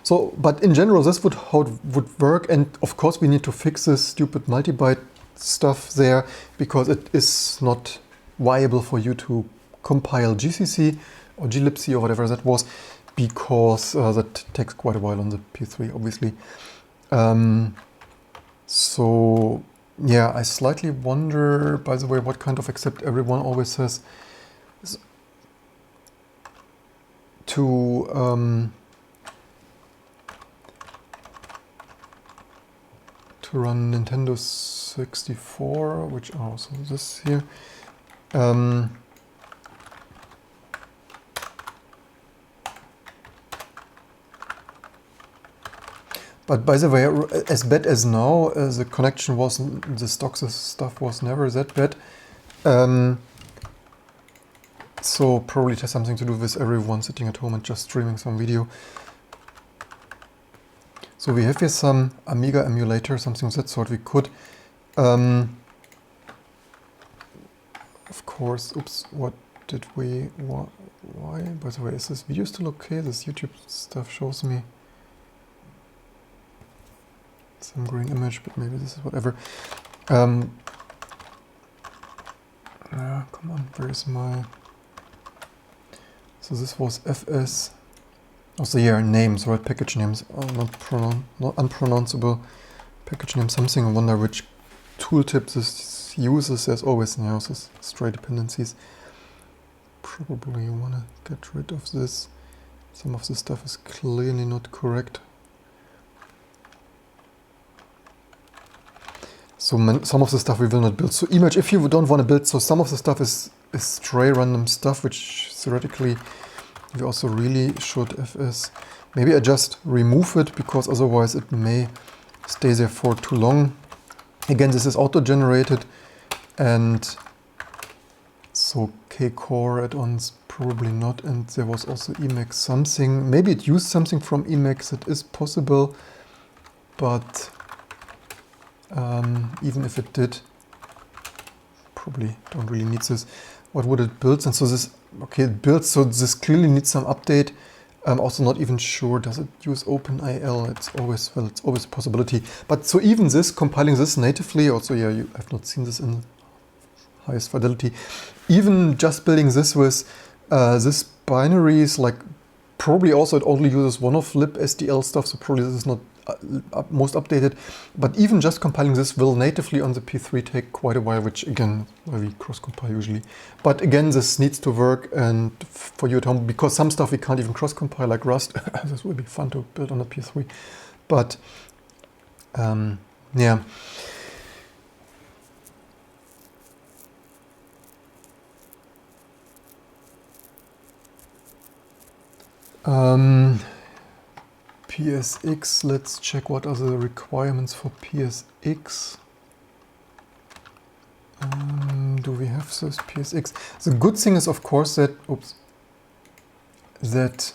So, but in general, this would how it would work. And of course, we need to fix this stupid multi-byte stuff there, because it is not viable for you to compile GCC or glibc or whatever that was, because that takes quite a while on the P3, obviously. So, yeah, I slightly wonder, by the way, what kind of accept everyone always says to run Nintendo 64, which are also this here. But by the way, as bad as now, the connection wasn't, the stock stuff was never that bad. So probably it has something to do with everyone sitting at home and just streaming some video. So we have here some Amiga emulator, something of that sort we could. Of course, oops, what did we, why? By the way, is this video still okay? This YouTube stuff shows me some green image, but maybe this is whatever. Come on, where is my... So this was FS. Also, yeah, names, right? Package names. Not unpronounceable package name. Something. I wonder which tooltip this uses. There's always this stray dependencies. Probably you want to get rid of this. Some of this stuff is clearly not correct. So some of the stuff we will not build. So image, if you don't want to build, so some of the stuff is stray random stuff, which theoretically we also really should FS. Maybe I just remove it, because otherwise it may stay there for too long. Again, this is auto-generated, and so K-core add-ons probably not. And there was also Emacs something. Maybe it used something from Emacs. It is possible, but even if it did, probably don't really need this. What would it build? And so this, okay, it builds, so this clearly needs some update. I'm also not even sure, does it use OpenIL? It's always, well, it's always a possibility. But so even this, compiling this natively, also, yeah, I've not seen this in highest fidelity. Even just building this with this binaries, like probably also it only uses one of libSDL stuff, so probably this is not most updated, but even just compiling this will natively on the P3 take quite a while, which again, why we cross-compile usually. But again, this needs to work, and for you at home, because some stuff we can't even cross-compile, like Rust. This would be fun to build on the P3. But yeah. PSX, let's check what are the requirements for PSX. Do we have this PSX? The good thing is, of course, that, that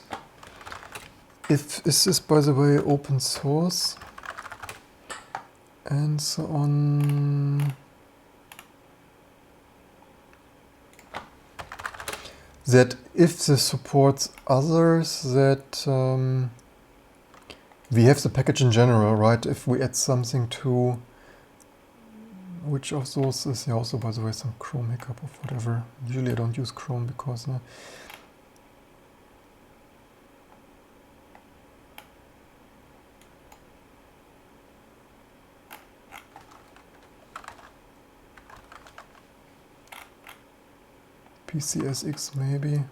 if this is, by the way, open source and so on, that if this supports others, that we have the package in general, right? If we add something to, which of those is, yeah, also, by the way, some Chrome hiccup or whatever. Usually I don't use Chrome because PCSX maybe.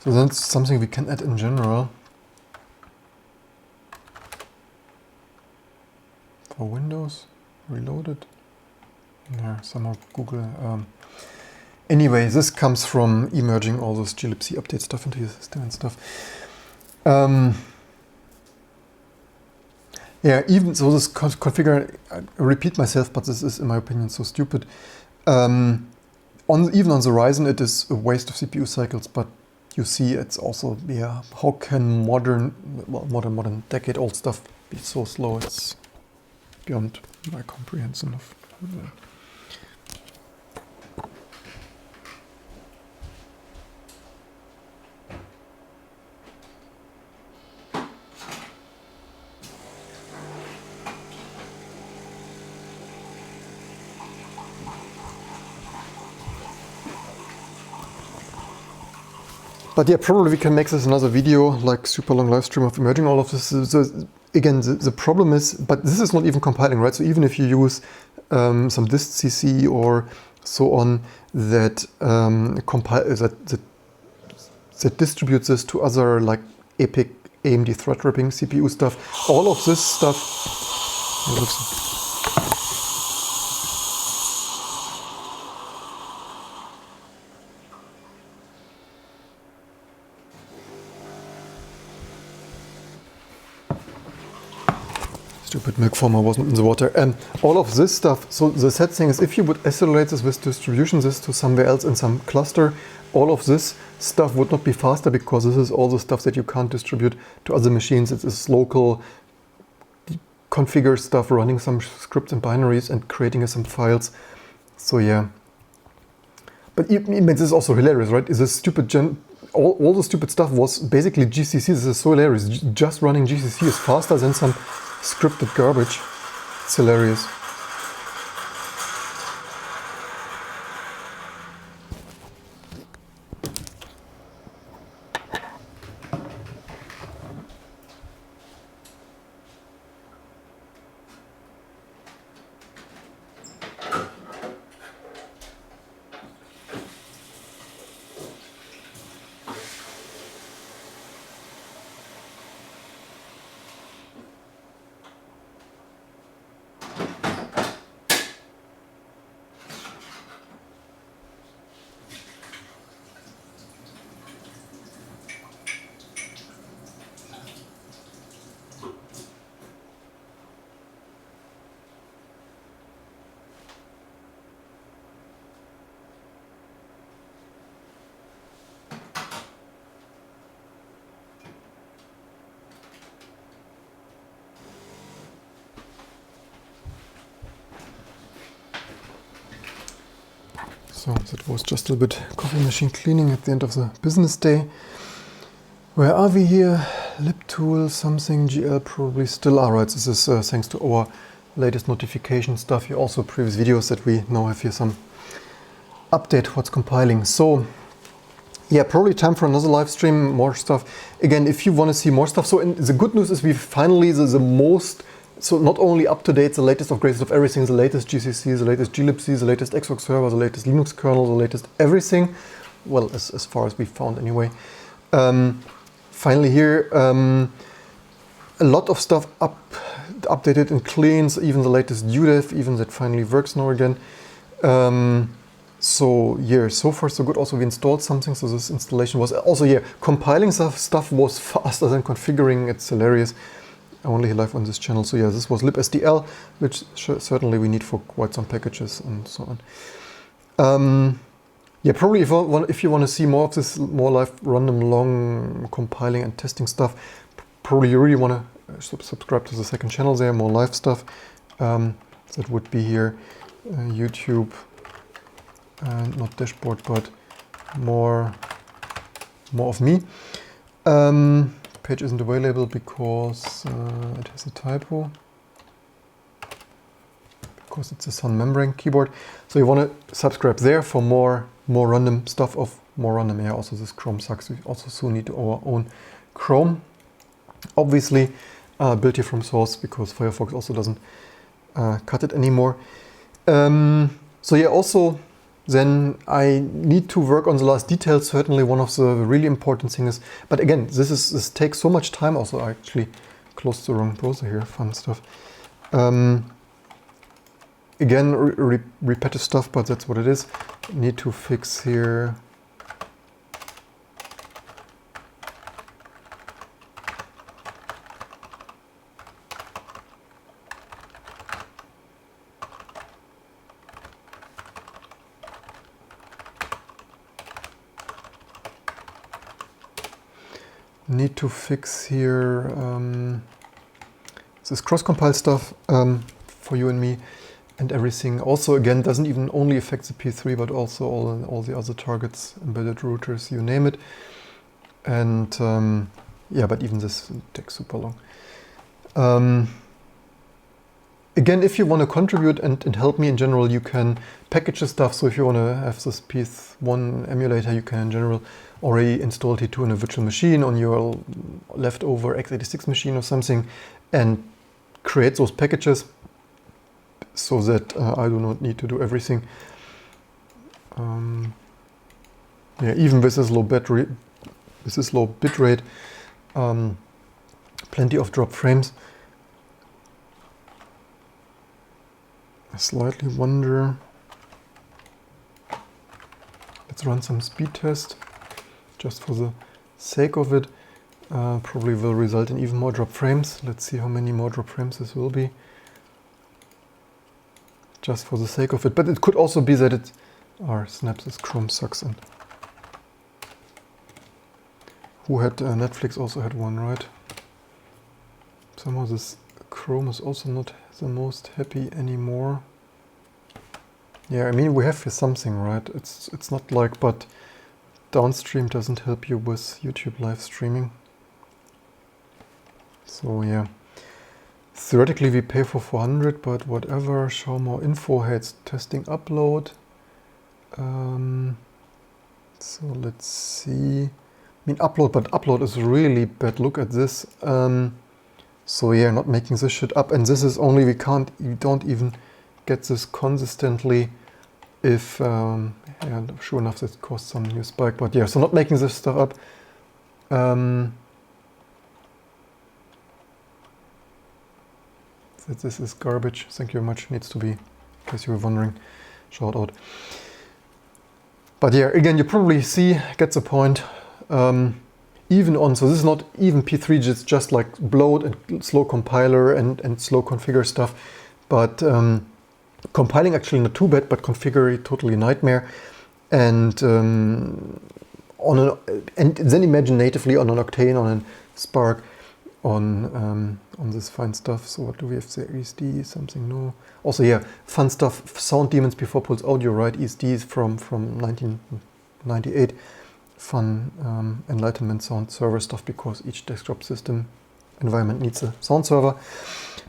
So that's something we can add in general. For Windows, reloaded. Yeah, somehow Google. Anyway, this comes from emerging all those glibc update stuff into your system and stuff. Yeah, even so, this configure. I repeat myself, but this is, in my opinion, so stupid. Even on the Ryzen, it is a waste of CPU cycles, but you see, it's also, yeah, how can modern decade-old stuff be so slow? It's beyond my comprehension of. But yeah, probably we can make this another video, like super long live stream of emerging all of this. So again, the problem is, but this is not even compiling, right? So even if you use some distcc or so on that that distributes this to other like epic AMD thread-ripping CPU stuff, all of this stuff. Stupid milk former wasn't in the water. And all of this stuff, so the sad thing is if you would accelerate this with distribution this to somewhere else in some cluster, all of this stuff would not be faster because this is all the stuff that you can't distribute to other machines. It is local configure stuff, running some scripts and binaries and creating some files. So yeah. But this is also hilarious, right? Is this stupid all the stupid stuff was basically GCC. This is so hilarious. Just running GCC is faster than some scripted garbage. It's hilarious. So that was just a little bit coffee machine cleaning at the end of the business day. Where are we here? libtool something GL probably still are right. This is thanks to our latest notification stuff. Here also previous videos that we now have here some update what's compiling. So yeah, probably time for another live stream, more stuff. Again, if you want to see more stuff. So the good news is we finally the most, so not only up to date, the latest of greatest of everything, the latest GCC, the latest glibc, the latest Xbox server, the latest Linux kernel, the latest everything. Well, as far as we found anyway. Finally here, a lot of stuff updated and clean, so even the latest UDEV, even that finally works now again. So yeah, so far so good. Also we installed something, so this installation was also, yeah, compiling stuff was faster than configuring. It's hilarious. Only live on this channel. So yeah, this was libsdl, which certainly we need for quite some packages and so on. Yeah, probably if you want to see more of this, more live random long compiling and testing stuff, probably you really want to subscribe to the second channel there, more live stuff. That would be here, YouTube, and not dashboard, but more of me. Page isn't available because it has a typo. because it's a Sun membrane keyboard. So you want to subscribe there for more random stuff of more random. Yeah, also this Chrome sucks. We also soon need our own Chrome. Obviously, built here from source because Firefox also doesn't cut it anymore. So yeah, also then I need to work on the last details. Certainly one of the really important things is, but again, this takes so much time. Also, I actually closed the wrong browser here. Fun stuff. Again, repetitive stuff, but that's what it is. Need to fix here. Need to fix here this cross-compile stuff for you and me and everything. Also, again, doesn't even only affect the P3, but also all the other targets, embedded routers, you name it. And yeah, but even this takes super long. Again, if you want to contribute and help me in general, you can package the stuff. So if you want to have this PS1 emulator, you can in general already install T2 on a virtual machine on your leftover x86 machine or something and create those packages so that I do not need to do everything. Yeah, even with this low bit rate, plenty of drop frames. I slightly wonder. Let's run some speed test just for the sake of it. Probably will result in even more drop frames. Let's see how many more drop frames this will be. Just for the sake of it. But it could also be that it snaps, this Chrome sucks. And who had Netflix also had one, right? Somehow this Chrome is also not the most happy anymore. Yeah, I mean, we have here something, right? It's not like, but downstream doesn't help you with YouTube live streaming. So yeah, theoretically we pay for 400, but whatever. Show more info. Hey, it's testing upload. So let's see. I mean upload, but upload is really bad. Look at this. So yeah, not making this shit up. And this is only, you don't even get this consistently if, yeah, sure enough, that caused some new spike. But yeah, so not making this stuff up. This is garbage. Thank you very much. Needs to be, in case you were wondering, shout out. But yeah, again, you probably get the point. Even on, so this is not even P3, just like bloat and slow compiler and slow configure stuff. But compiling actually not too bad, but configure totally a nightmare. And and then imagine natively on an Octane, on a Spark, on this fine stuff. So what do we have there? ESD, something, no. Also, yeah, fun stuff. Sound Demons before Pulse Audio, right? ESD is from 1998. Fun Enlightenment sound server stuff, because each desktop system environment needs a sound server.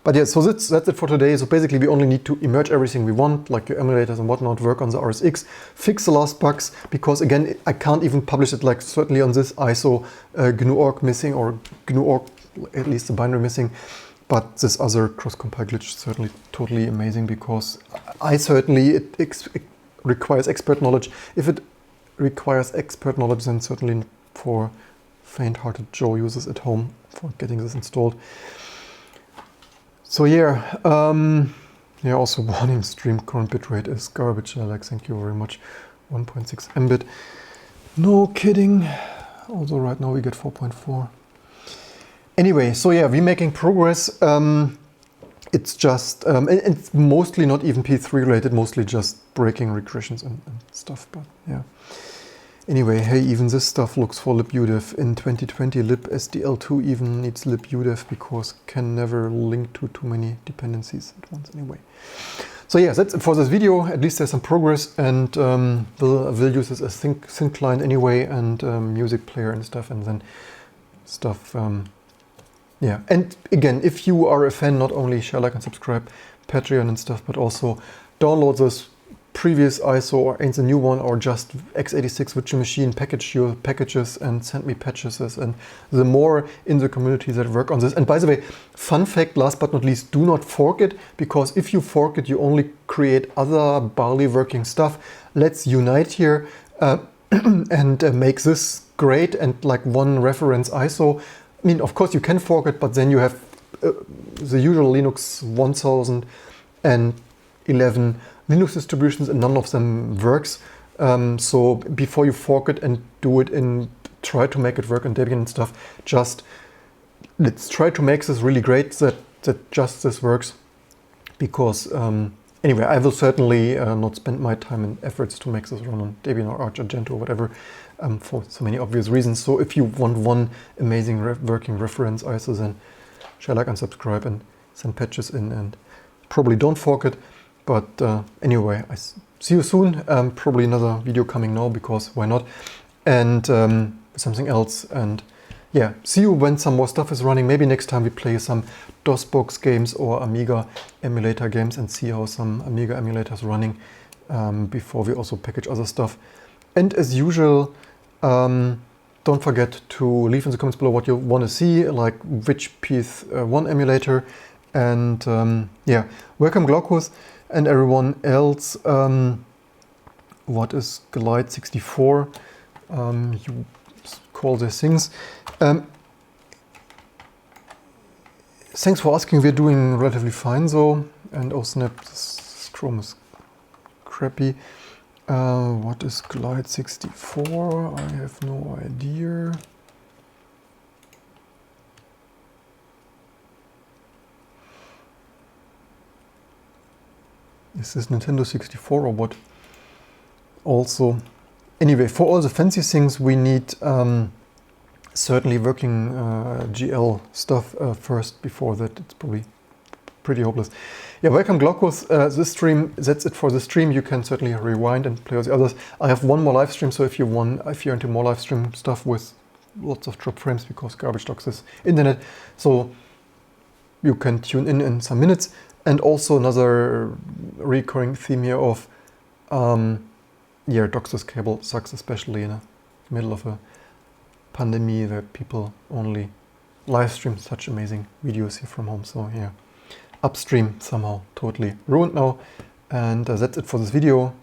But yeah, so that's it for today. So basically we only need to emerge everything we want, like your emulators and whatnot, work on the RSX, fix the last bugs, because again, I can't even publish it, like certainly on this ISO GNU.org missing, or GNU.org, at least the binary missing. But this other cross-compile glitch is certainly totally amazing, because it requires expert knowledge. If it requires expert knowledge, then certainly for faint-hearted Joe users at home for getting this installed. So yeah, yeah, also warning, stream current bitrate is garbage. Alex, thank you very much. 1.6 Mbit. No kidding. Also right now we get 4.4. Anyway, so yeah, we're making progress. It's just, it's mostly not even P3 related, mostly just breaking regressions and stuff, but yeah. Anyway, hey, even this stuff looks for libudev. In 2020, libSDL2 even needs libudev, because can never link to too many dependencies at once anyway. So yeah, that's it for this video. At least there's some progress, and we'll use this as sync client anyway, and music player and stuff, and then stuff yeah, and again, if you are a fan, not only share, like, and subscribe, Patreon and stuff, but also download this previous ISO or ain't the new one, or just x86 virtual machine, package your packages and send me patches. And the more in the community that work on this. And by the way, fun fact, last but not least, do not fork it, because if you fork it, you only create other barely working stuff. Let's unite here and make this great and like one reference ISO. I mean, of course you can fork it, but then you have the usual Linux 1011 Linux distributions and none of them works. So before you fork it and do it try to make it work on Debian and stuff, just let's try to make this really great that just this works. Because anyway, I will certainly not spend my time and efforts to make this run on Debian or Arch Argento or whatever, for so many obvious reasons. So if you want one amazing working reference ISO, then share, like, and subscribe and send patches in, and probably don't fork it. But anyway, I see you soon. Probably another video coming now, because why not? And something else. And yeah, see you when some more stuff is running. Maybe next time we play some DOSBox games or Amiga emulator games and see how some Amiga emulators running before we also package other stuff. And as usual, don't forget to leave in the comments below what you want to see, like which PS1 emulator. And yeah, welcome Glaucus and everyone else. What is Glide 64? You call these things. Thanks for asking. We're doing relatively fine though. And oh snap, this Chrome is crappy. What is Glide 64? I have no idea. Is this Nintendo 64 or what? Also, anyway, for all the fancy things we need certainly working GL stuff first. Before that, it's probably pretty hopeless. Yeah, welcome Glaucus. This stream, that's it for the stream. You can certainly rewind and play with the others. I have one more live stream, so if you're into more live stream stuff with lots of drop frames, because garbage docks is internet, so you can tune in some minutes. And also another recurring theme here of, yeah, DOCSIS cable sucks, especially in the middle of a pandemic where people only live stream such amazing videos here from home. So yeah, upstream somehow totally ruined now. And that's it for this video.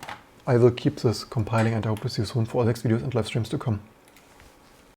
I will keep this compiling, and I hope to see you soon for our next videos and live streams to come.